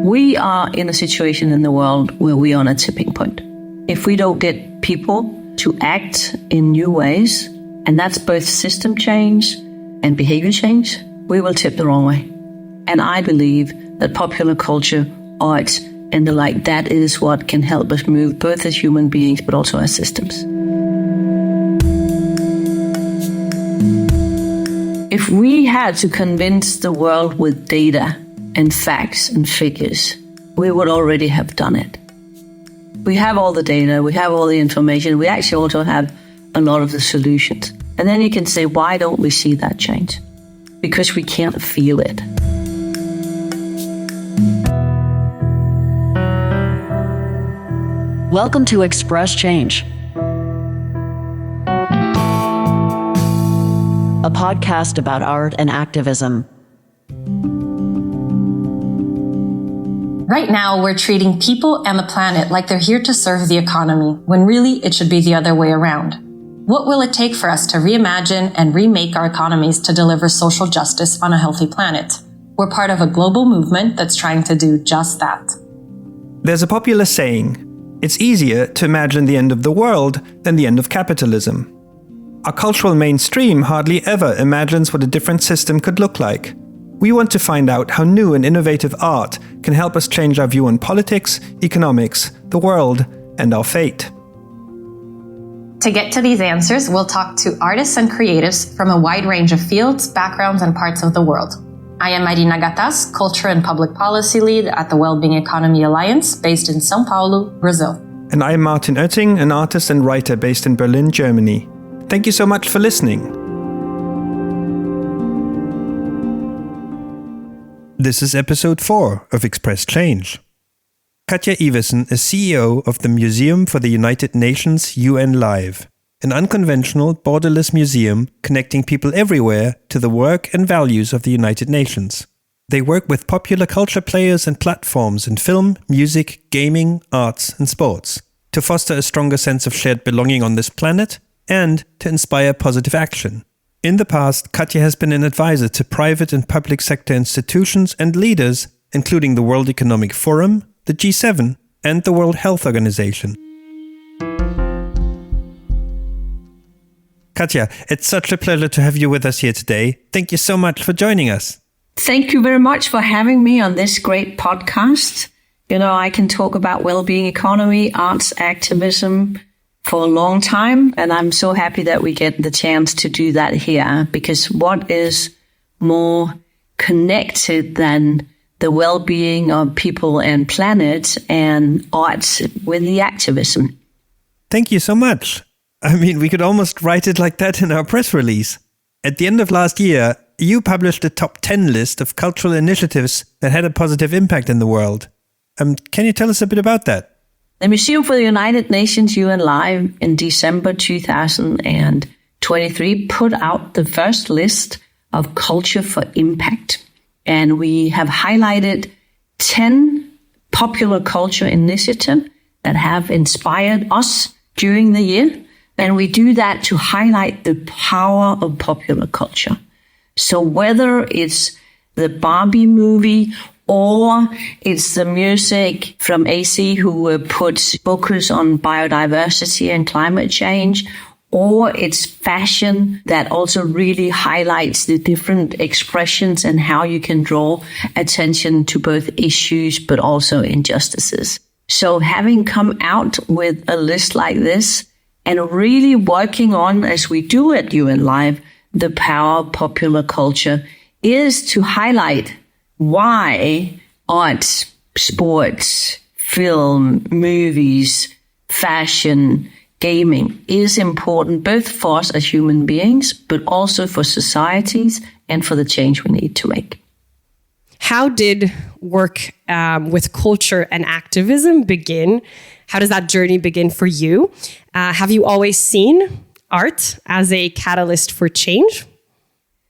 We are in a situation in the world where we are on a tipping point. If we don't get people to act in new ways, and that's both system change and behavior change, we will tip the wrong way. And I believe that popular culture, art, and the like, that is what can help us move both as human beings, but also as systems. If we had to convince the world with data and facts and figures, we would already have done it. We have all the data, we have all the information, we actually also have a lot of the solutions. And then you can say, why don't we see that change? Because we can't feel it. Welcome to Express Change, a podcast about art and activism. Right now, we're treating people and the planet like they're here to serve the economy, when really it should be the other way around. What will it take for us to reimagine and remake our economies to deliver social justice on a healthy planet? We're part of a global movement that's trying to do just that. There's a popular saying, it's easier to imagine the end of the world than the end of capitalism. Our cultural mainstream hardly ever imagines what a different system could look like. We want to find out how new and innovative art can help us change our view on politics, economics, the world, and our fate. To get to these answers, we'll talk to artists and creatives from a wide range of fields, backgrounds, and parts of the world. I am Marina Gattas, Culture and Public Policy Lead at the Wellbeing Economy Alliance, based in São Paulo, Brazil. And I am Martin Oetting, an artist and writer based in Berlin, Germany. Thank you so much for listening. This is episode 4 of Express Change. Katja Iversen is CEO of the Museum for the United Nations UN Live, an unconventional, borderless museum connecting people everywhere to the work and values of the United Nations. They work with popular culture players and platforms in film, music, gaming, arts, and sports to foster a stronger sense of shared belonging on this planet and to inspire positive action. In the past, Katja has been an advisor to private and public sector institutions and leaders, including the World Economic Forum, the G7, and the World Health Organization. Katja, it's such a pleasure to have you with us here today. Thank you so much for joining us. Thank you very much for having me on this great podcast. You know, I can talk about well-being economy, arts activism for a long time, and I'm so happy that we get the chance to do that here, because what is more connected than the well-being of people and planet and arts with the activism? Thank you so much. I mean, we could almost write it like that in our press release. At the end of last year, you published a top 10 list of cultural initiatives that had a positive impact in the world. Can you tell us a bit about that? The Museum for the United Nations UN Live in December 2023 put out the first list of culture for impact. And we have highlighted 10 popular culture initiatives that have inspired us during the year. And we do that to highlight the power of popular culture. So whether it's the Barbie movie or it's the music from AC who puts focus on biodiversity and climate change, or it's fashion that also really highlights the different expressions and how you can draw attention to both issues but also injustices. So having come out with a list like this and really working on, as we do at UN Live, the power of popular culture is to highlight why art, sports, film, movies, fashion, gaming is important both for us as human beings, but also for societies and for the change we need to make. How did work with culture and activism begin? How does that journey begin for you? Have you always seen art as a catalyst for change?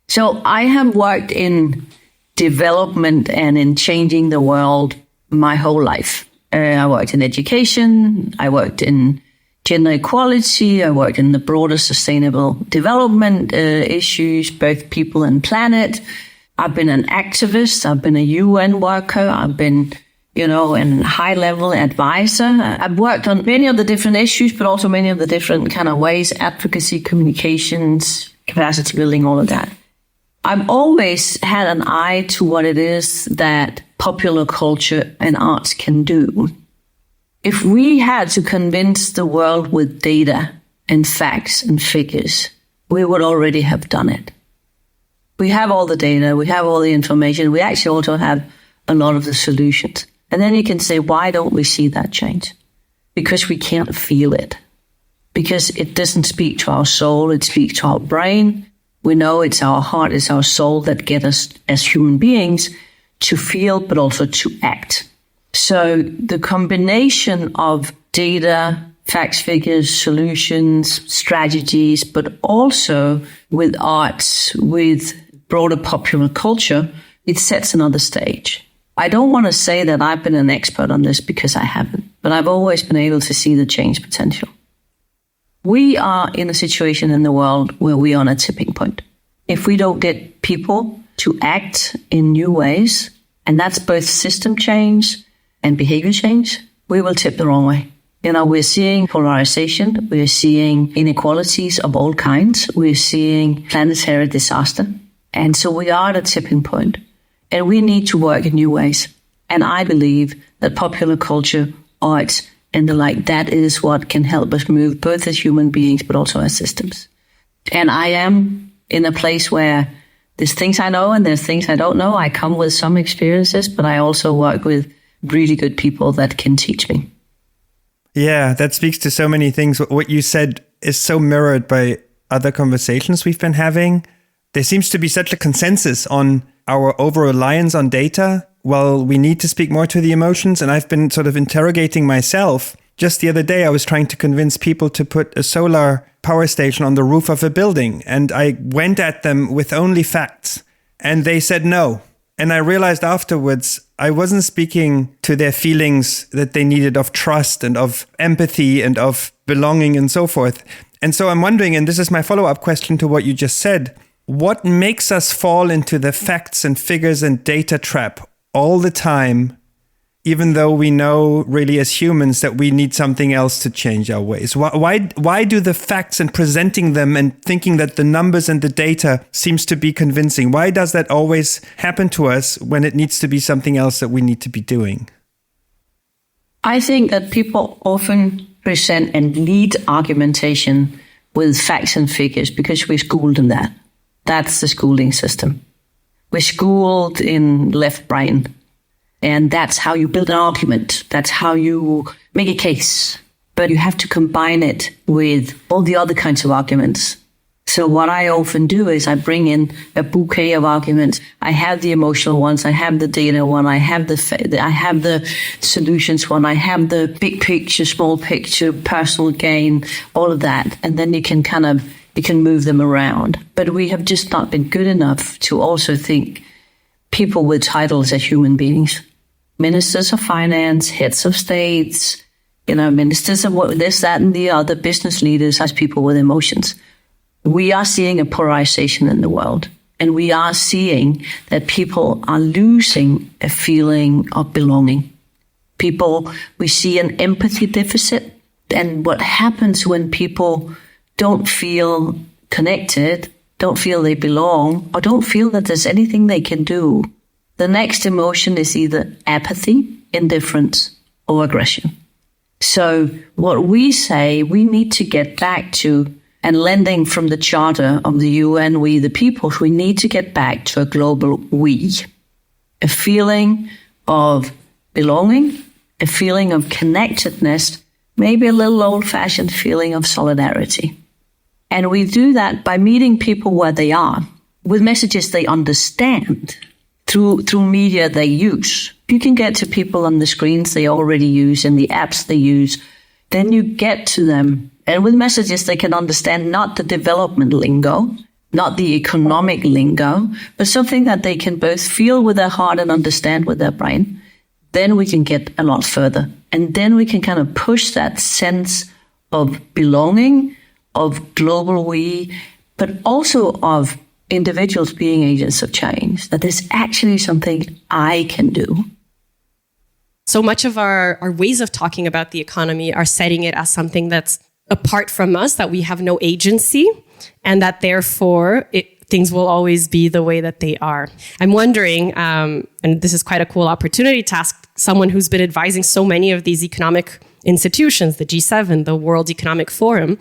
So I have worked in development and in changing the world my whole life. I worked in education, I worked in gender equality, I worked in the broader sustainable development issues, both people and planet. I've been an activist, I've been a UN worker, I've been and high-level advisor. I've worked on many of the different issues, but also many of the different kind of ways, advocacy, communications, capacity building, all of that. I've always had an eye to what it is that popular culture and arts can do. If we had to convince the world with data and facts and figures, we would already have done it. We have all the data, we have all the information, we actually also have a lot of the solutions. And then you can say, why don't we see that change? Because we can't feel it. Because it doesn't speak to our soul, it speaks to our brain. We know it's our heart, it's our soul that get us as human beings to feel, but also to act. So the combination of data, facts, figures, solutions, strategies, but also with arts, with broader popular culture, it sets another stage. I don't want to say that I've been an expert on this because I haven't, but I've always been able to see the change potential. We are in a situation in the world where we are on a tipping point. If we don't get people to act in new ways, and that's both system change and behavior change, we will tip the wrong way. We're seeing polarization, we're seeing inequalities of all kinds, we're seeing planetary disaster. And so we are at a tipping point, and we need to work in new ways. And I believe that popular culture, arts, and the like, that is what can help us move both as human beings, but also as systems. And I am in a place where there's things I know and there's things I don't know. I come with some experiences, but I also work with really good people that can teach me. Yeah, that speaks to so many things. What you said is so mirrored by other conversations we've been having. There seems to be such a consensus on our over-reliance on data. Well, we need to speak more to the emotions. And I've been sort of interrogating myself. Just the other day, I was trying to convince people to put a solar power station on the roof of a building. And I went at them with only facts. And they said no. And I realized afterwards, I wasn't speaking to their feelings that they needed of trust and of empathy and of belonging and so forth. And so I'm wondering, and this is my follow-up question to what you just said, what makes us fall into the facts and figures and data trap all the time, even though we know really as humans that we need something else to change our ways? Why do the facts and presenting them and thinking that the numbers and the data seems to be convincing? Why does that always happen to us when it needs to be something else that we need to be doing? I think that people often present and lead argumentation with facts and figures because we're schooled in that. That's the schooling system. We're schooled in left brain. And that's how you build an argument. That's how you make a case. But you have to combine it with all the other kinds of arguments. So what I often do is I bring in a bouquet of arguments. I have the emotional ones. I have the data one. I have the solutions one. I have the big picture, small picture, personal gain, all of that. And then you can move them around. But we have just not been good enough to also think people with titles as human beings. Ministers of finance, heads of states, ministers of this, that, and the other, business leaders as people with emotions. We are seeing a polarization in the world. And we are seeing that people are losing a feeling of belonging. We see an empathy deficit. And what happens when people don't feel connected, don't feel they belong, or don't feel that there's anything they can do, the next emotion is either apathy, indifference, or aggression. So what we say we need to get back to, and lending from the charter of the UN, we the peoples, we need to get back to a global we. A feeling of belonging, a feeling of connectedness, maybe a little old-fashioned feeling of solidarity. And we do that by meeting people where they are, with messages they understand, through media they use. You can get to people on the screens they already use and the apps they use. Then you get to them, and with messages they can understand, not the development lingo, not the economic lingo, but something that they can both feel with their heart and understand with their brain. Then we can get a lot further. And then we can kind of push that sense of belonging, of global we, but also of individuals being agents of change, that there's actually something I can do. So much of our ways of talking about the economy are setting it as something that's apart from us, that we have no agency, and that therefore things will always be the way that they are. I'm wondering, and this is quite a cool opportunity to ask someone who's been advising so many of these economic institutions, the G7, the World Economic Forum,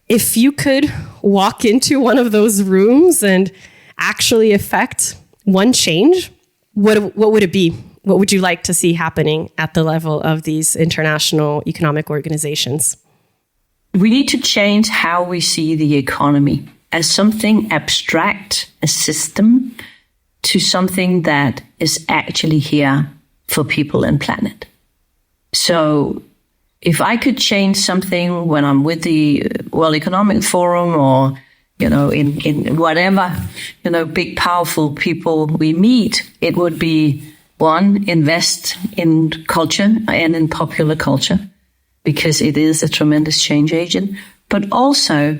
if you could walk into one of those rooms and actually affect one change, what would it be? What would you like to see happening at the level of these international economic organizations? We need to change how we see the economy as something abstract, a system, to something that is actually here for people and planet. So if I could change something when I'm with the World Economic Forum or, in whatever, big, powerful people we meet, it would be, one, invest in culture and in popular culture, because it is a tremendous change agent, but also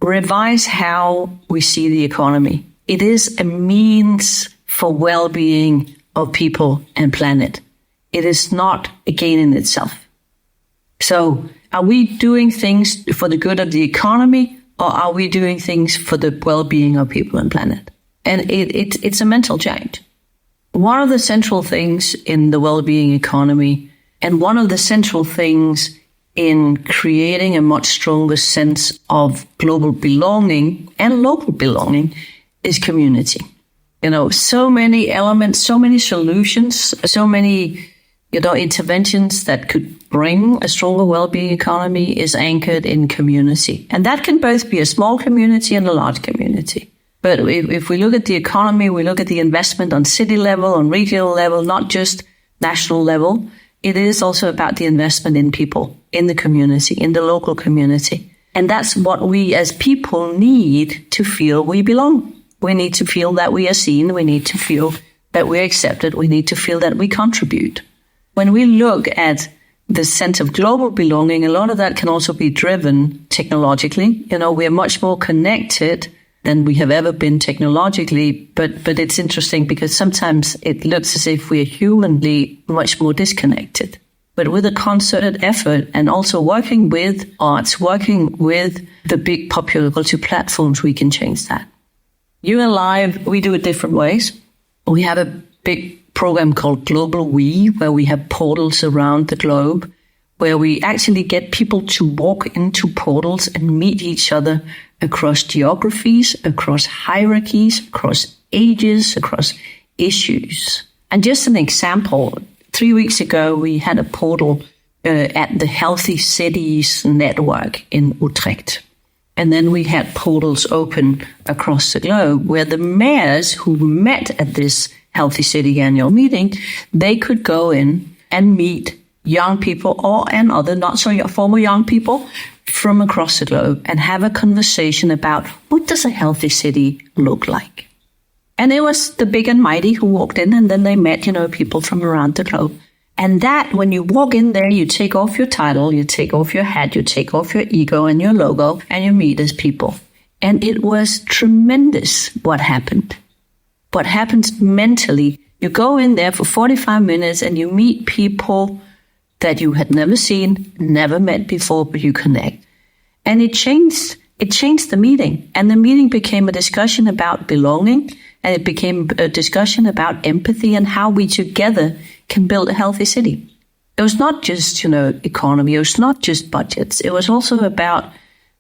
revise how we see the economy. It is a means for well-being of people and planet. It is not a gain in itself. So are we doing things for the good of the economy, or are we doing things for the well-being of people and planet? And it's a mental change. One of the central things in the well-being economy, and one of the central things in creating a much stronger sense of global belonging and local belonging, is community. So many elements, so many solutions, so many, interventions that could bring a stronger well-being economy is anchored in community. And that can both be a small community and a large community. But if we look at the economy, we look at the investment on city level, on regional level, not just national level. It is also about the investment in people, in the community, in the local community. And that's what we as people need to feel we belong. We need to feel that we are seen. We need to feel that we're accepted. We need to feel that we contribute. When we look at the sense of global belonging, a lot of that can also be driven technologically. We're much more connected than we have ever been technologically, but it's interesting because sometimes it looks as if we're humanly much more disconnected. But with a concerted effort and also working with arts, working with the big popular culture platforms, we can change that. UN Live, we do it different ways. We have a big program called Global We, where we have portals around the globe, where we actually get people to walk into portals and meet each other across geographies, across hierarchies, across ages, across issues. And just an example, 3 weeks ago, we had a portal at the Healthy Cities Network in Utrecht. And then we had portals open across the globe where the mayors who met at this Healthy City annual meeting, they could go in and meet young people and other not so former young people from across the globe and have a conversation about what does a healthy city look like. And it was the big and mighty who walked in, and then they met, people from around the globe. And that, when you walk in there, you take off your title, you take off your hat, you take off your ego and your logo, and you meet as people. And it was tremendous what happened. What happens mentally. You go in there for 45 minutes and you meet people that you had never seen, never met before, but you connect. And it changed the meeting. And the meeting became a discussion about belonging, and it became a discussion about empathy and how we together can build a healthy city. It was not just, economy. It was not just budgets. It was also about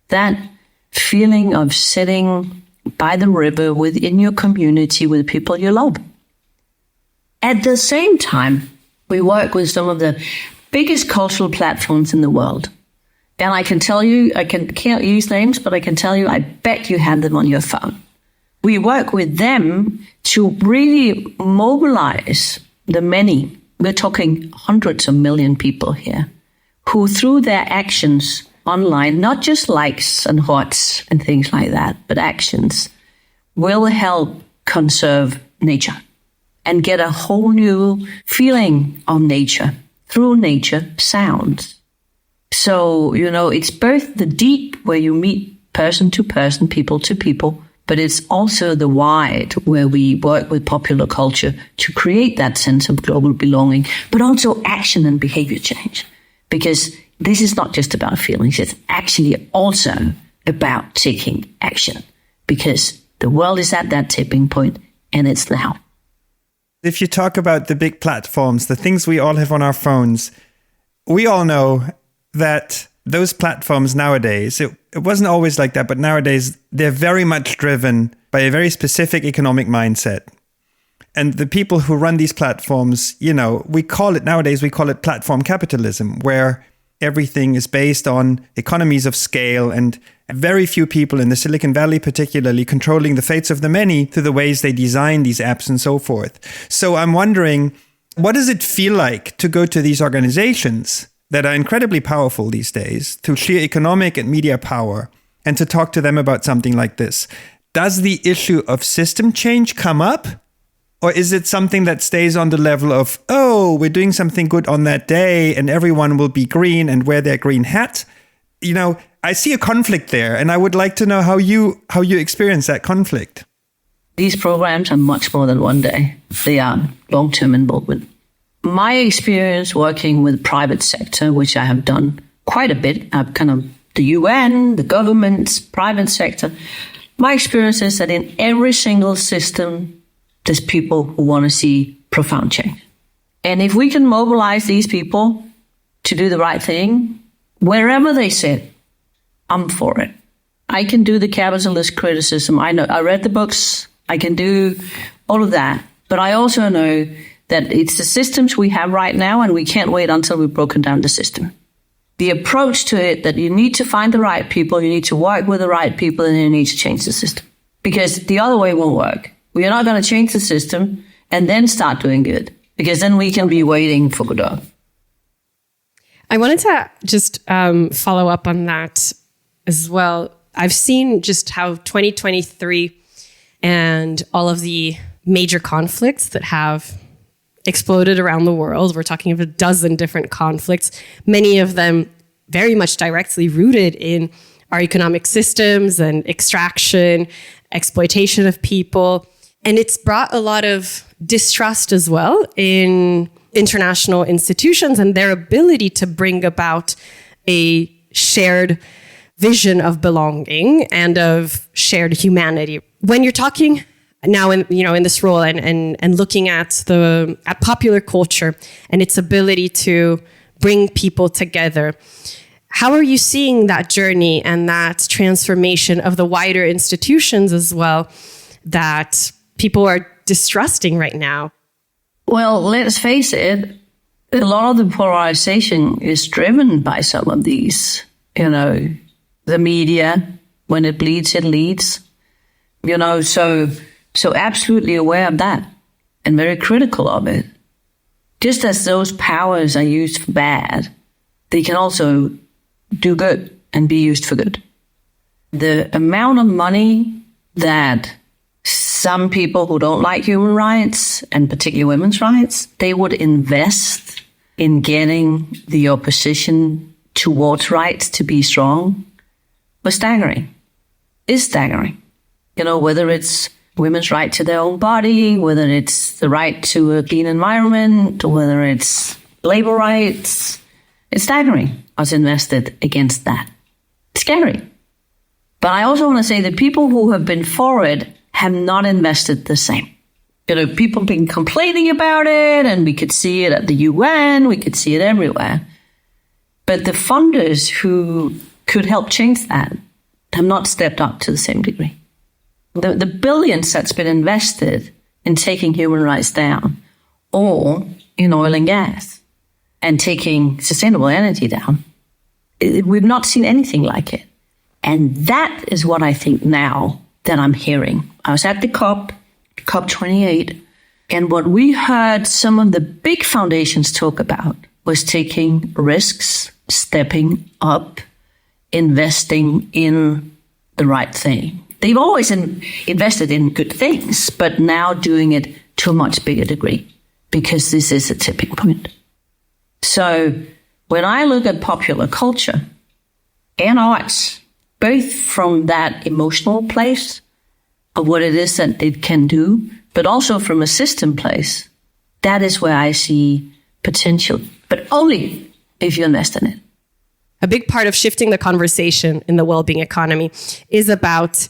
that feeling of sitting by the river within your community with people you love. At the same time, we work with some of the biggest cultural platforms in the world. And I can tell you, can't use names, but I can tell you, I bet you have them on your phone. We work with them to really mobilize the many, we're talking hundreds of million people here, who through their actions online, not just likes and hearts and things like that, but actions, will help conserve nature and get a whole new feeling of nature through nature sounds. So, it's both the deep, where you meet person to person, people to people, but it's also the wide, where we work with popular culture to create that sense of global belonging, but also action and behavior change. Because this is not just about feelings, it's actually also about taking action. Because the world is at that tipping point, and it's now. If you talk about the big platforms, the things we all have on our phones, we all know that those platforms nowadays, it wasn't always like that, but nowadays they're very much driven by a very specific economic mindset. And the people who run these platforms, we call it platform capitalism, where everything is based on economies of scale and very few people in the Silicon Valley particularly controlling the fates of the many through the ways they design these apps and so forth. So I'm wondering, what does it feel like to go to these organizations that are incredibly powerful these days through sheer economic and media power and to talk to them about something like this? Does the issue of system change come up? Or is it something that stays on the level of, oh, we're doing something good on that day and everyone will be green and wear their green hat? I see a conflict there, and I would like to know how you experience that conflict. These programs are much more than one day. They are long-term involvement. My experience working with private sector, which I have done quite a bit, the UN, the government, private sector, my experience is that in every single system, there's people who want to see profound change. And if we can mobilize these people to do the right thing, wherever they sit, I'm for it. I can do the capitalist criticism. I know, I read the books. I can do all of that. But I also know that it's the systems we have right now, and we can't wait until we've broken down the system. The approach to it, that you need to find the right people, you need to work with the right people, and you need to change the system. Because the other way won't work. We are not going to change the system and then start doing good, because then we can be waiting for Godot. I wanted to just follow up on that as well. I've seen just how 2023 and all of the major conflicts that have exploded around the world, we're talking of a dozen different conflicts, many of them very much directly rooted in our economic systems and extraction, exploitation of people. And it's brought a lot of distrust as well in international institutions and their ability to bring about a shared vision of belonging and of shared humanity. When you're talking now in this role and looking at popular culture and its ability to bring people together, how are you seeing that journey and that transformation of the wider institutions as well that people are distrusting right now? Well, let's face it, a lot of the polarization is driven by some of these, the media, when it bleeds, it leads, so absolutely aware of that and very critical of it. Just as those powers are used for bad, they can also do good and be used for good. The amount of money that some people who don't like human rights, and particularly women's rights, they would invest in getting the opposition towards rights to be strong was staggering. Is staggering. Whether it's women's right to their own body, whether it's the right to a clean environment, or whether it's labor rights, it's staggering what's invested against that. It's scary. But I also want to say that people who have been for it have not invested the same. People have been complaining about it, and we could see it at the UN, we could see it everywhere. But the funders who could help change that have not stepped up to the same degree. The billions that's been invested in taking human rights down, or in oil and gas, and taking sustainable energy down, we've not seen anything like it. And that is what I think now that I'm hearing. I was at the COP28, and what we heard some of the big foundations talk about was taking risks, stepping up, investing in the right thing. They've always invested in good things, but now doing it to a much bigger degree, because this is a tipping point. So when I look at popular culture and arts, both from that emotional place, of what it is that it can do, but also from a system place. That is where I see potential, but only if you invest in it. A big part of shifting the conversation in the well-being economy is about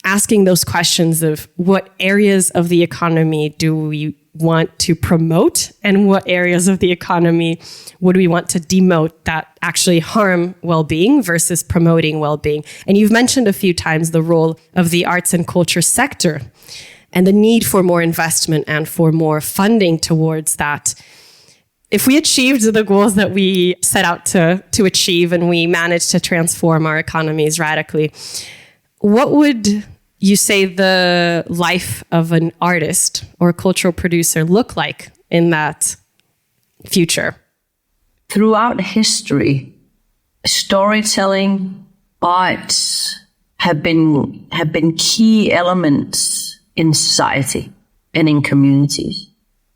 asking those questions of what areas of the economy do we want to promote and what areas of the economy would we want to demote that actually harm well-being versus promoting well-being. And you've mentioned a few times the role of the arts and culture sector and the need for more investment and for more funding towards that. If we achieved the goals that we set out to achieve and we managed to transform our economies radically, what would you say the life of an artist or a cultural producer look like in that future? Throughout history, storytelling, arts have been key elements in society and in communities.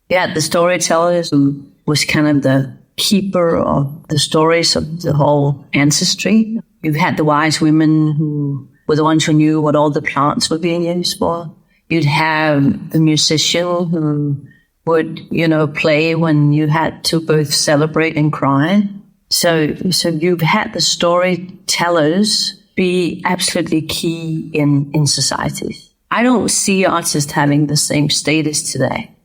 Yeah, the storytellers who was kind of the keeper of the stories of the whole ancestry. You've had the wise women who were the ones who knew what all the plants were being used for. You'd have the musician who would, play when you had to both celebrate and cry. So you've had the storytellers be absolutely key in societies. I don't see artists having the same status today.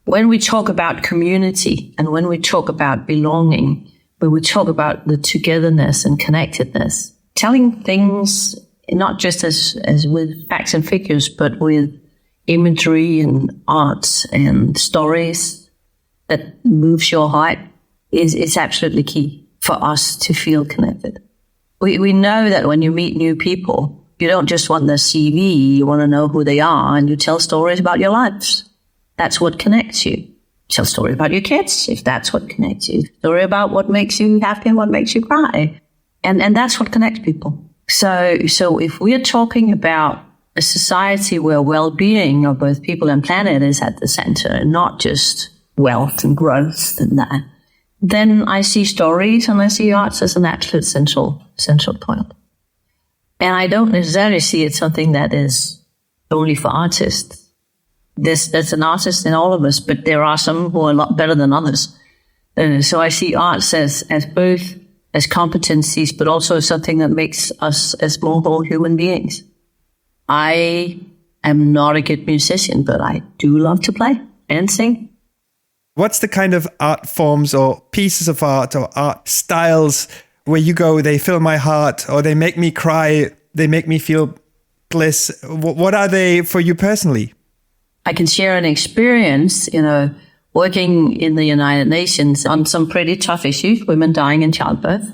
When we talk about community and when we talk about belonging, when we talk about the togetherness and connectedness, telling things not just as with facts and figures, but with imagery and arts and stories that moves your heart is absolutely key for us to feel connected. We know that when you meet new people, you don't just want their CV, you want to know who they are, and you tell stories about your lives. That's what connects you. Tell stories about your kids, if that's what connects you. Story about what makes you happy and what makes you cry. And that's what connects people. So if we are talking about a society where well-being of both people and planet is at the center, and not just wealth and growth and that, then I see stories and I see arts as an absolute central point. And I don't necessarily see it something that is only for artists. There's an artist in all of us, but there are some who are a lot better than others. So I see arts as both as competencies, but also something that makes us as more whole human beings. I am not a good musician, but I do love to play and sing. What's the kind of art forms or pieces of art or art styles where you go, they fill my heart, or they make me cry, they make me feel bliss? What are they for you personally? I can share an experience, working in the United Nations on some pretty tough issues, women dying in childbirth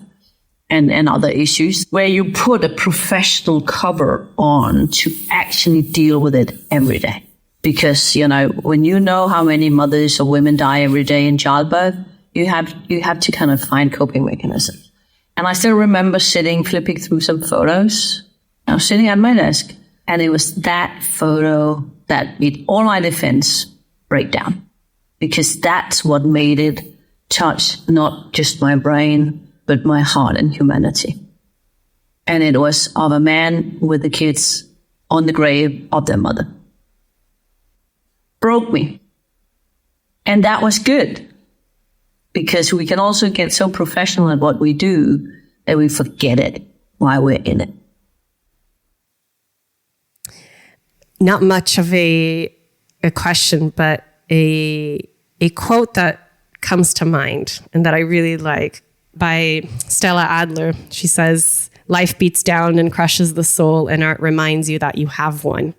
and other issues, where you put a professional cover on to actually deal with it every day. Because, when you know how many mothers or women die every day in childbirth, you have to kind of find coping mechanisms. And I still remember flipping through some photos. I was sitting at my desk, and it was that photo that made all my defense break down. Because that's what made it touch not just my brain, but my heart and humanity. And it was of a man with the kids on the grave of their mother. Broke me. And that was good. Because we can also get so professional at what we do that we forget it while we're in it. Not much of a question, but a quote that comes to mind and that I really like by Stella Adler. She says, "Life beats down and crushes the soul, and art reminds you that you have one."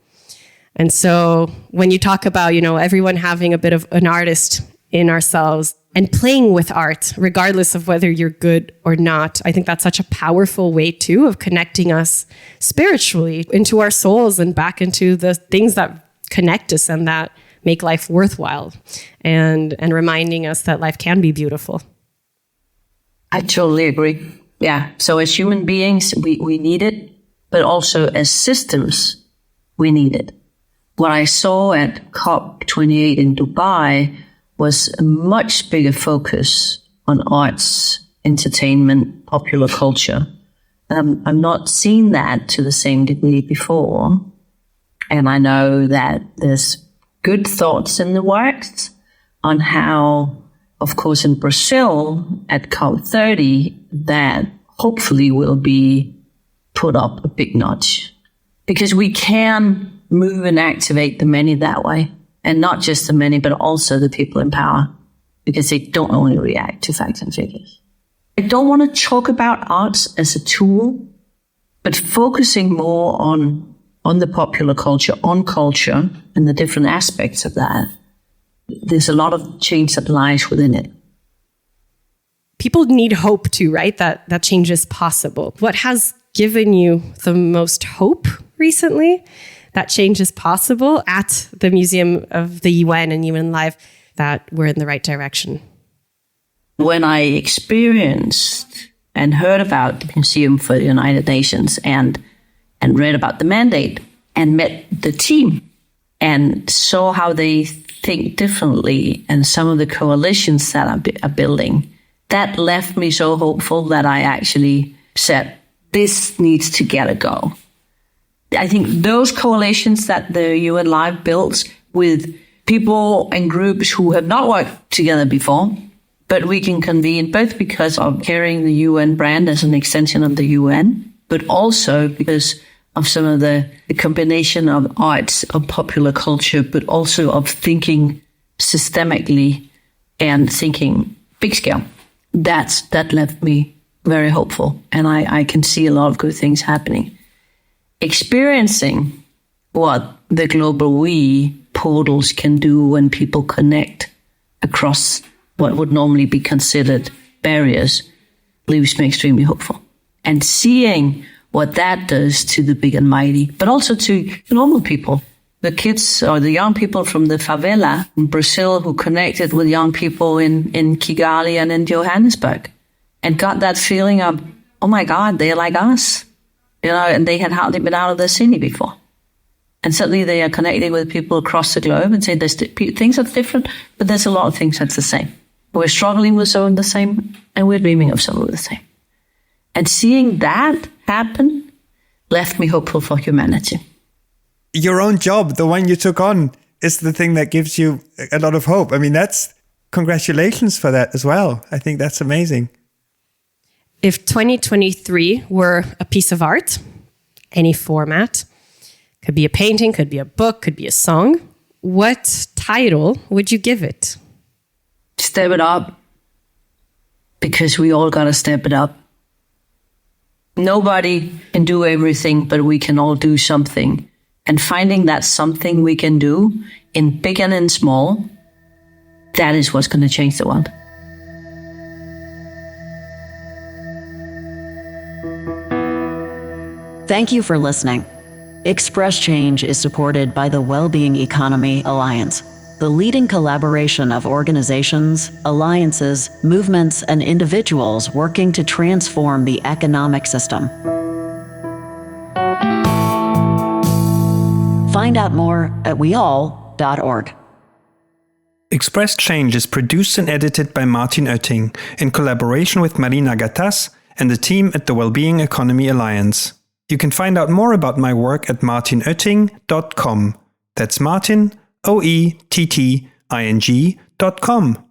And so when you talk about, everyone having a bit of an artist in ourselves and playing with art, regardless of whether you're good or not, I think that's such a powerful way too of connecting us spiritually into our souls and back into the things that connect us and that make life worthwhile, and reminding us that life can be beautiful. I totally agree. Yeah. So as human beings, we need it, but also as systems, we need it. What I saw at COP28 in Dubai was a much bigger focus on arts, entertainment, popular culture. I'm not seeing that to the same degree before. And I know that there's good thoughts in the works on how, of course, in Brazil at COP30, that hopefully will be put up a big notch. Because we can move and activate the many that way. And not just the many, but also the people in power. Because they don't only react to facts and figures. I don't want to talk about arts as a tool, but focusing more on the popular culture, on culture, and the different aspects of that. There's a lot of change that lies within it. People need hope too, right? That change is possible. What has given you the most hope recently that change is possible at the Museum of the UN and UN Live, that we're in the right direction? When I experienced and heard about the Museum for the United Nations and read about the mandate and met the team and saw how they think differently and some of the coalitions that are building, that left me so hopeful that I actually said, this needs to get a go. I think those coalitions that the UN Live builds with people and groups who have not worked together before, but we can convene both because of carrying the UN brand as an extension of the UN, but also because of some of the combination of arts, of popular culture, but also of thinking systemically and thinking big scale. That left me very hopeful, and I can see a lot of good things happening. Experiencing what the global we portals can do when people connect across what would normally be considered barriers leaves me extremely hopeful. And seeing what that does to the big and mighty, but also to normal people, the kids or the young people from the favela in Brazil who connected with young people in Kigali and in Johannesburg and got that feeling of, oh my God, they're like us. And they had hardly been out of the city before. And suddenly they are connecting with people across the globe and say things are different, but there's a lot of things that's the same. We're struggling with some of the same, and we're dreaming of some of the same. And seeing that happen left me hopeful for humanity. Your own job, the one you took on, is the thing that gives you a lot of hope. I mean, congratulations for that as well. I think that's amazing. If 2023 were a piece of art, any format, could be a painting, could be a book, could be a song, what title would you give it? Step it up, because we all got to step it up. Nobody can do everything, but we can all do something. And finding that something we can do in big and in small, that is what's going to change the world. Thank you for listening. Express Change is supported by the Wellbeing Economy Alliance, the leading collaboration of organizations, alliances, movements, and individuals working to transform the economic system. Find out more at weall.org. Express Change is produced and edited by Martin Oetting in collaboration with Marina Gattas and the team at the Wellbeing Economy Alliance. You can find out more about my work at martinoetting.com. That's Martin, OETTING.com.